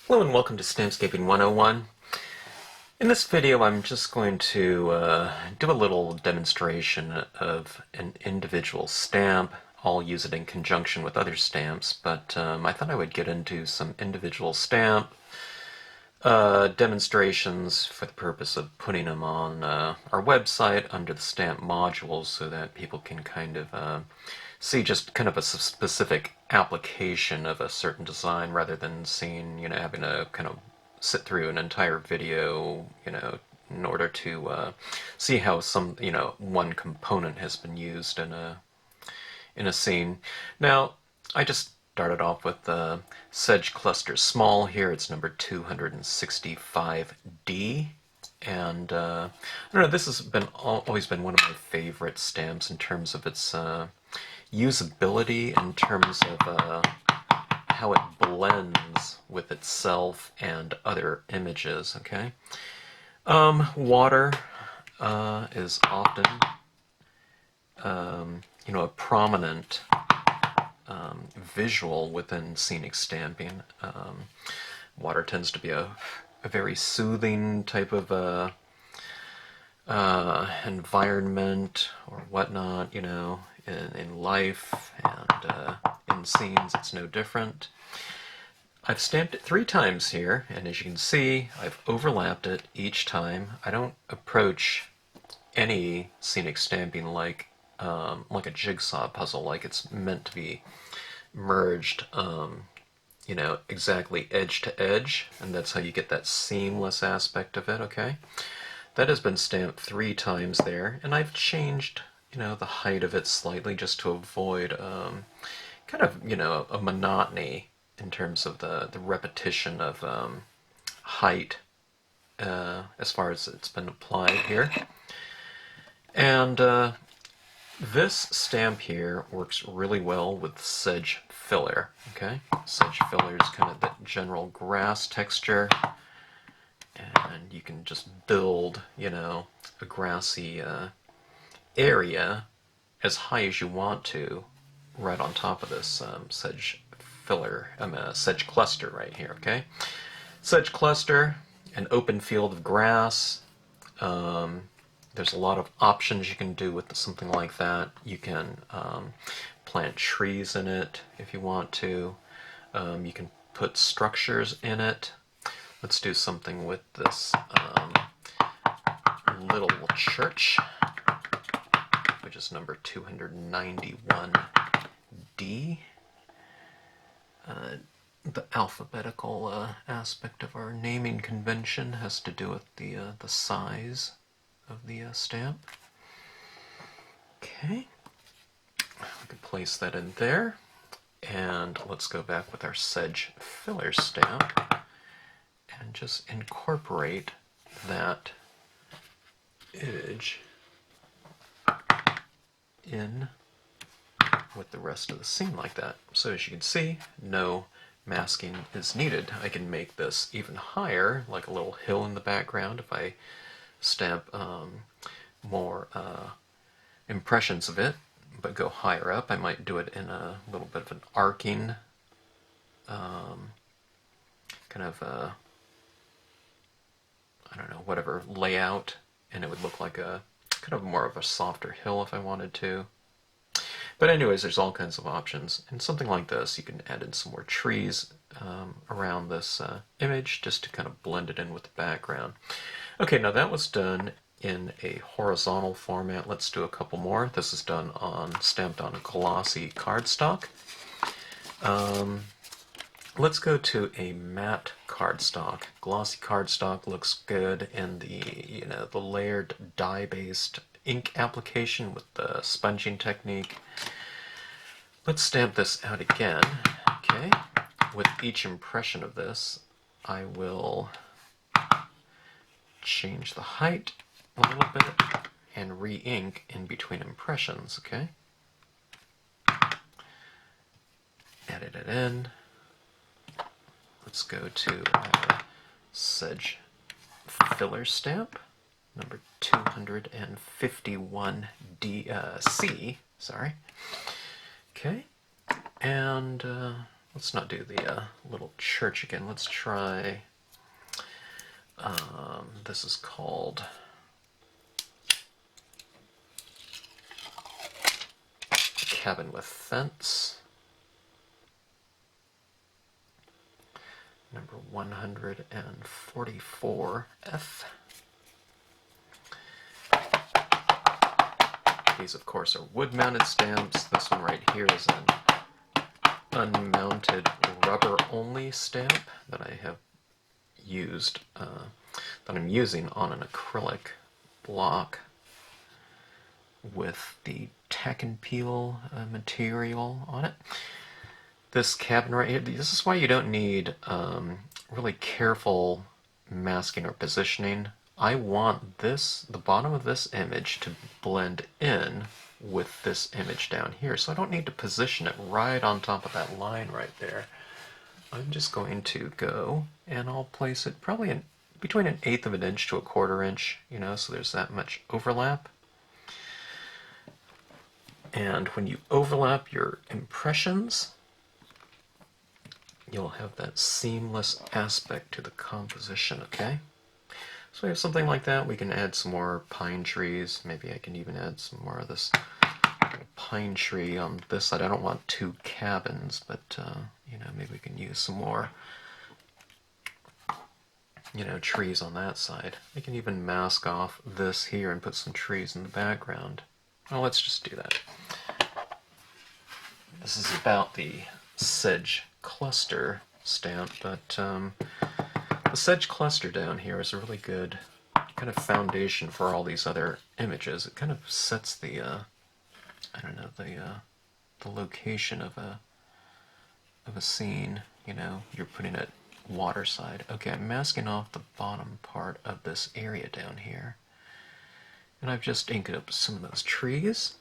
Hello and welcome to Stampscaping 101. In this video I'm just going to do a little demonstration of an individual stamp. I'll use it in conjunction with other stamps, but I thought I would get into some individual stamp demonstrations for the purpose of putting them on our website under the stamp modules so that people can kind of see just kind of a specific application of a certain design rather than seeing, having to kind of sit through an entire video, in order to see how one component has been used in a scene. Now, I just started off with the Sedge Cluster Small here. It's number 265D. And I don't know, this has always been one of my favorite stamps in terms of its usability, in terms of how it blends with itself and other images. Okay, water is often a prominent visual within scenic stamping. Water tends to be a very soothing type of environment or whatnot, in life, and in scenes it's no different. I've stamped it 3 times here, and as you can see, I've overlapped it each time. I don't approach any scenic stamping like a jigsaw puzzle, like it's meant to be merged, exactly edge to edge, and that's how you get that seamless aspect of it. Okay, that has been stamped 3 times there, and I've changed, the height of it slightly just to avoid kind of, a monotony in terms of the repetition of height as far as it's been applied here. And this stamp here works really well with sedge filler. Okay, sedge filler is kind of that general grass texture, and you can just build, a grassy area as high as you want to right on top of this sedge filler, sedge cluster right here. Okay, sedge cluster, an open field of grass. There's a lot of options you can do with something like that. You can plant trees in it if you want to. You can put structures in it. Let's do something with this little church, which is number 291D. The alphabetical aspect of our naming convention has to do with the size of the stamp. Okay, we can place that in there, and let's go back with our sedge filler stamp and just incorporate that image in with the rest of the scene like that. So as you can see, no masking is needed. I can make this even higher, like a little hill in the background, if I stamp more impressions of it, but go higher up. I might do it in a little bit of an arcing kind of I don't know, whatever layout, and it would look like a kind of more of a softer hill if I wanted to. But anyways, there's all kinds of options. And something like this, you can add in some more trees around this image just to kind of blend it in with the background. Okay, now that was done in a horizontal format. Let's do a couple more. This is done stamped on a glossy cardstock. Let's go to a matte cardstock. Glossy cardstock looks good in the layered dye-based ink application with the sponging technique. Let's stamp this out again. Okay, with each impression of this, I will change the height a little bit and re-ink in between impressions. Okay, edit it in. Let's go to our sedge filler stamp, number 251D C. Sorry. Okay, and let's not do the little church again. Let's try, this is called Cabin with Fence. Number 144F. These, of course, are wood-mounted stamps. This one right here is an unmounted rubber-only stamp that I have used, that I'm using on an acrylic block with the tack and peel material on it. This cabin right here, this is why you don't need really careful masking or positioning. I want this, the bottom of this image, to blend in with this image down here, so I don't need to position it right on top of that line right there. I'm just going to go and I'll place it probably in between 1/8 of an inch to 1/4 inch, you know, so there's that much overlap. And when you overlap your impressions, you'll have that seamless aspect to the composition, okay? So we have something like that. We can add some more pine trees. Maybe I can even add some more of this pine tree on this side. I don't want 2 cabins, but you know, maybe we can use some more, you know, trees on that side. I can even mask off this here and put some trees in the background. Well, let's just do that. This is about the sedge cluster stamp, but the sedge cluster down here is a really good kind of foundation for all these other images. It kind of sets the, I don't know, the location of a scene. You know, you're putting it waterside. Okay, I'm masking off the bottom part of this area down here, and I've just inked up some of those trees.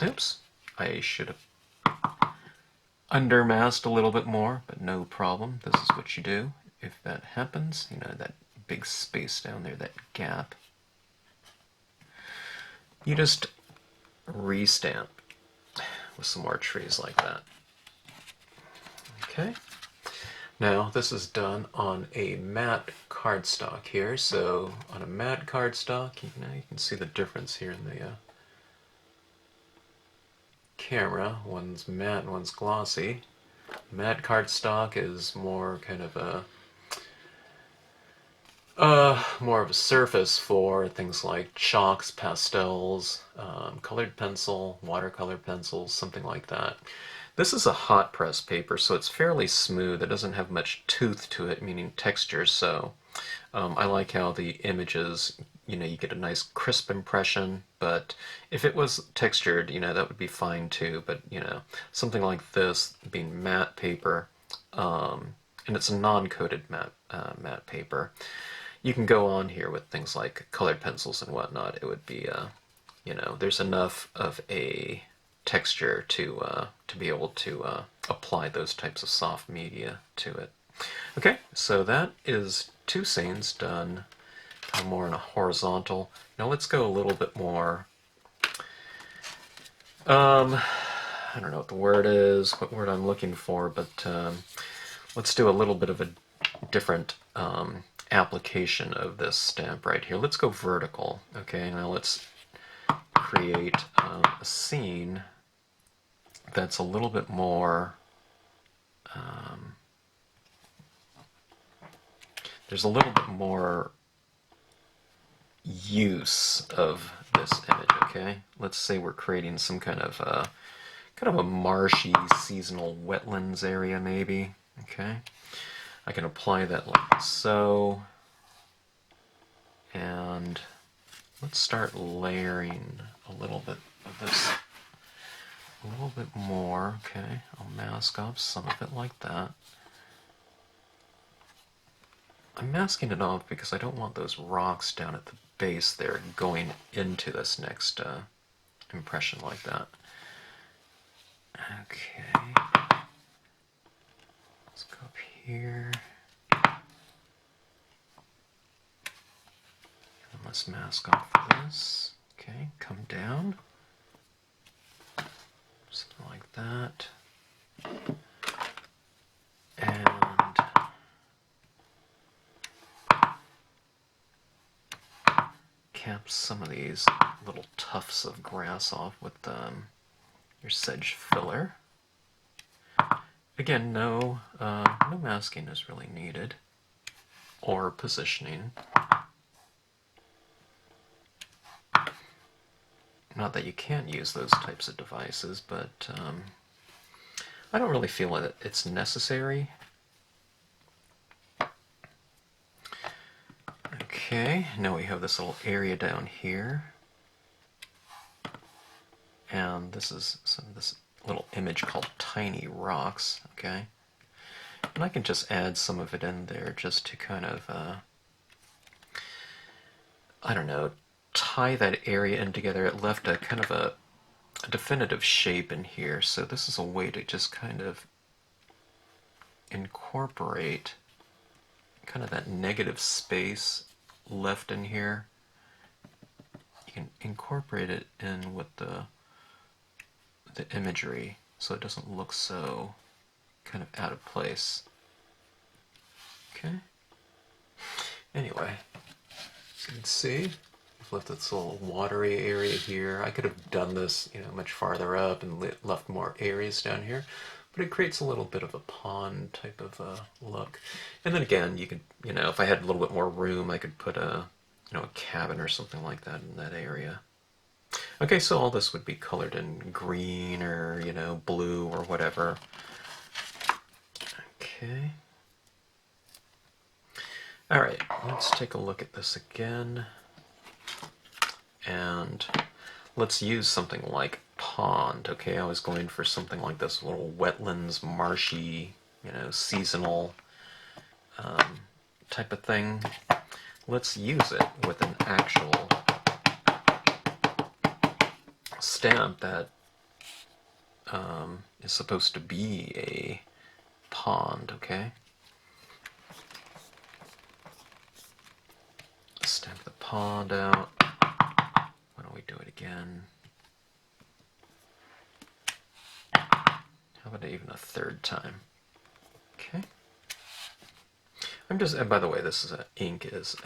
Oops, I should have undermasked a little bit more, but no problem. This is what you do if that happens. You know, that big space down there, that gap. You just restamp with some more trees like that. Okay. Now, this is done on a matte cardstock here. So, on a matte cardstock, you can see the difference here in the camera. One's matte and one's glossy. Matte cardstock is more kind of a surface for things like chalks, pastels, colored pencil, watercolor pencils, something like that. This is a hot press paper, so it's fairly smooth. It doesn't have much tooth to it, meaning texture, so I like how the images, you know, you get a nice crisp impression, but if it was textured, you know, that would be fine too. But, you know, something like this being matte paper, and it's a non-coated matte paper, you can go on here with things like colored pencils and whatnot. It would be, you know, there's enough of a texture to be able to apply those types of soft media to it. Okay, so that is 2 scenes done more in a horizontal. Now let's go a little bit more, I don't know what the word is, what word I'm looking for, but let's do a little bit of a different application of this stamp right here. Let's go vertical. Okay, now let's create a scene that's a little bit more, there's a little bit more use of this image, okay? Let's say we're creating some kind of a marshy seasonal wetlands area maybe, okay? I can apply that like so, and let's start layering a little bit of this, a little bit more, okay? I'll mask off some of it like that. I'm masking it off because I don't want those rocks down at the base there going into this next impression like that. Okay. Let's go up here. And let's mask off this. Okay, come down. Something like that. And cap some of these little tufts of grass off with your sedge filler. Again, no masking is really needed, or positioning. Not that you can't use those types of devices, but I don't really feel that it's necessary. Okay, now we have this little area down here. And this is this little image called Tiny Rocks, okay? And I can just add some of it in there just to kind of, I don't know, tie that area in together. It left a kind of a definitive shape in here, so this is a way to just kind of incorporate kind of that negative space left in here. You can incorporate it in with the imagery so it doesn't look so kind of out of place. Okay. Anyway, as you can see, I've left this little watery area here. I could have done this, much farther up and left more areas down here, but it creates a little bit of a pond type of look. And then again, you could, if I had a little bit more room, I could put a cabin or something like that in that area. Okay, so all this would be colored in green or, blue or whatever. Okay. All right, let's take a look at this again. And let's use something like pond, okay? I was going for something like this, little wetlands, marshy, seasonal type of thing. Let's use it with an actual stamp that is supposed to be a pond, okay? Stamp the pond out. Why don't we do it again? How about even a third time? Okay. And by the way, this is ink is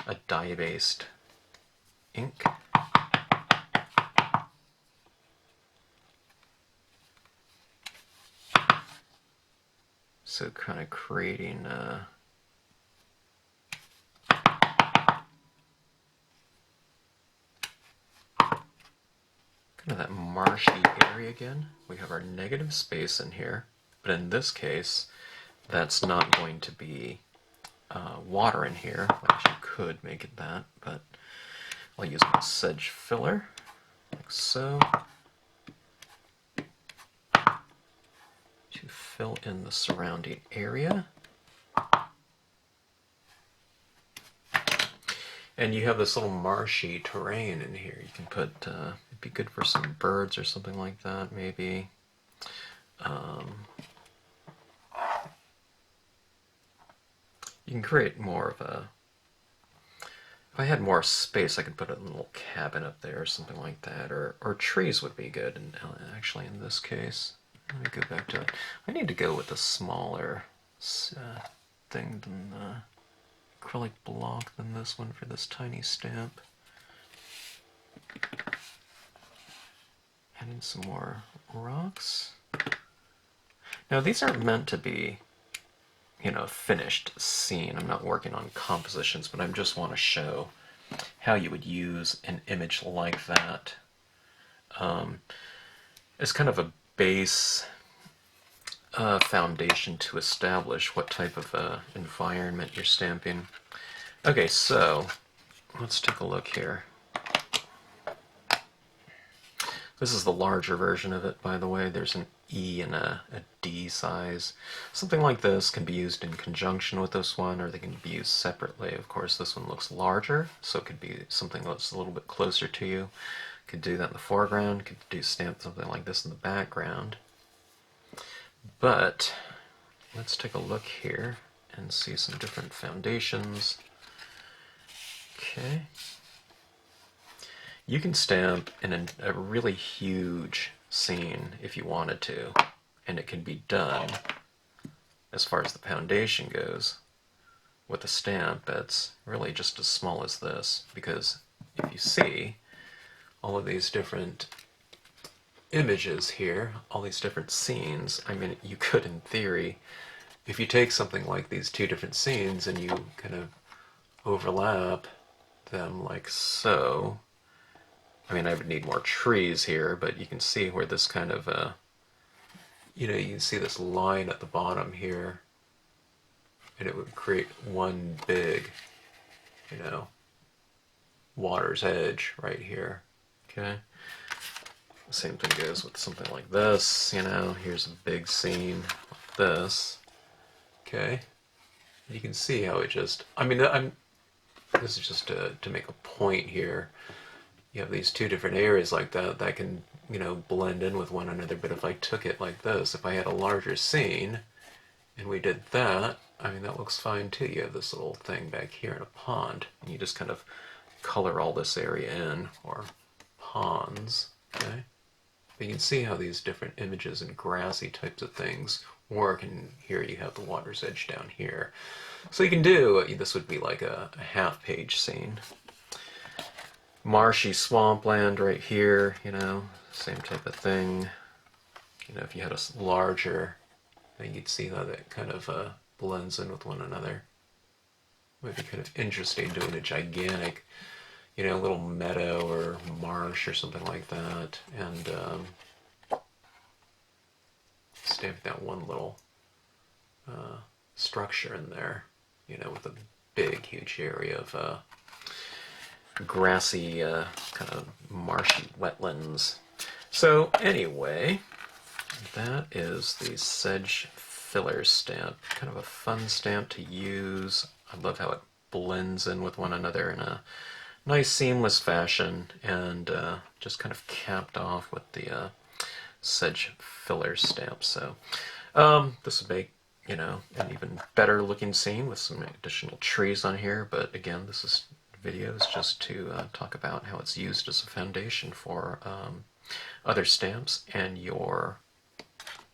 a dye-based ink. So kind of creating kind of that marshy area again. We have our negative space in here, but in this case, that's not going to be water in here. I actually could make it that, but I'll use my sedge filler, like so, to fill in the surrounding area. And you have this little marshy terrain in here. You can put, it'd be good for some birds or something like that, maybe. You can create more of a, if I had more space, I could put a little cabin up there or something like that, or trees would be good, and actually in this case. Let me go back to it. I need to go with a smaller thing than acrylic block than this one for this tiny stamp. Adding some more rocks. Now these aren't meant to be, finished scene. I'm not working on compositions, but I just want to show how you would use an image like that as kind of a base foundation to establish what type of environment you're stamping. Okay, so let's take a look here. This is the larger version of it, by the way. There's an E and a D size. Something like this can be used in conjunction with this one, or they can be used separately. Of course, this one looks larger, so it could be something that's a little bit closer to you. Could do that in the foreground, could stamp something like this in the background. But let's take a look here and see some different foundations. Okay. You can stamp in a really huge scene if you wanted to. and it can be done as far as the foundation goes with a stamp that's really just as small as this, because if you see all of these different images here, all these different scenes, I mean, you could, in theory, if you take something like these two different scenes and you kind of overlap them like so, I mean, I would need more trees here, but you can see where this kind of, you know, you can see this line at the bottom here, and it would create one big, you know, water's edge right here, okay? The same thing goes with something like this, you know, here's a big scene like this, okay? You can see how it just, I mean, this is just to make a point here. You have these two different areas like that that can, you know, blend in with one another, but if I took it like this, if I had a larger scene and we did that, I mean, that looks fine too. You have this little thing back here in a pond, and you just kind of color all this area in, or ponds, okay? But you can see how these different images and grassy types of things work, and here you have the water's edge down here. So you can do, this would be like a half-page scene. Marshy swampland right here, you know, same type of thing. You know, if you had a larger, then you'd see how that kind of blends in with one another. Might be kind of interesting doing a gigantic, you know, little meadow or marsh or something like that, and stamping that one little structure in there, you know, with a big, huge area of grassy, kind of marshy wetlands. So anyway, that is the Sedge filler stamp. Kind of a fun stamp to use. I love how it blends in with one another in a nice seamless fashion, and just kind of capped off with the Sedge filler stamp. So this would make, you know, an even better looking scene with some additional trees on here, but again, this is videos just to talk about how it's used as a foundation for other stamps and your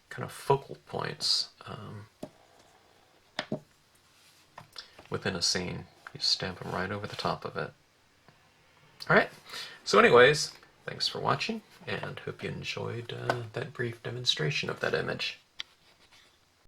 kind of focal points within a scene. You stamp them right over the top of it. Alright, so anyways, thanks for watching, and hope you enjoyed that brief demonstration of that image.